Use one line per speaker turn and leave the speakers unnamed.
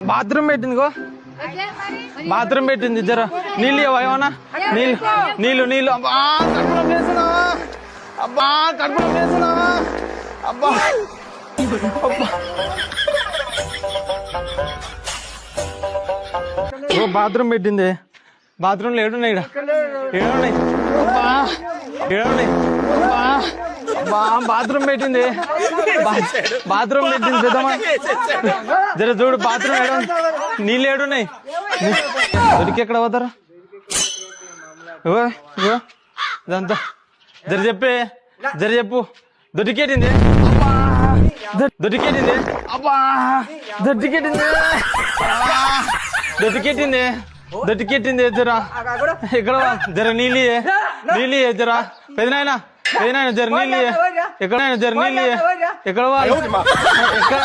Bathroom పెట్టింది go, bathroom పెట్టింది. జర నీళ్ళు ఏమన్నా నీళ్ళు నీళ్ళు నీళ్ళు. అబ్బా కడుపులో వేస్తున్నావా, అబ్బా కడుపులో వేస్తున్నావా, అబ్బా అబ్బా. ఓ బాత్రూమ్ పెట్టింది, బాత్రూమ్లో ఏడున్నాయి, ఏడున్నాయి, అబ్బా ఏడున్నాయి, అబ్బా అబ్బా. బాత్రూమ్ పెట్టింది, బాత్రూమ్ పెట్టింది పెద్దమ్మా. జర చూడు బాత్రూమ్ ఏడు, నీళ్ళు ఏడున్నాయి. దొరికి ఎక్కడ పోతారు ఇదంతా. జర చెప్పే, జర చెప్పు. దొరికేటింది, అబ్బా దొరికేటింది, అబ్బా దొరికేటింది, దొరికేటింది, దొరికేటింది. జర ఎక్కడ జర నీళ్ళు నీళ్ళు జర పెదనాయన, పెదనాయన జర నీళ్ళు ఎక్కడైనా జర నీళ్ళు ఎక్కడ ఎక్కడ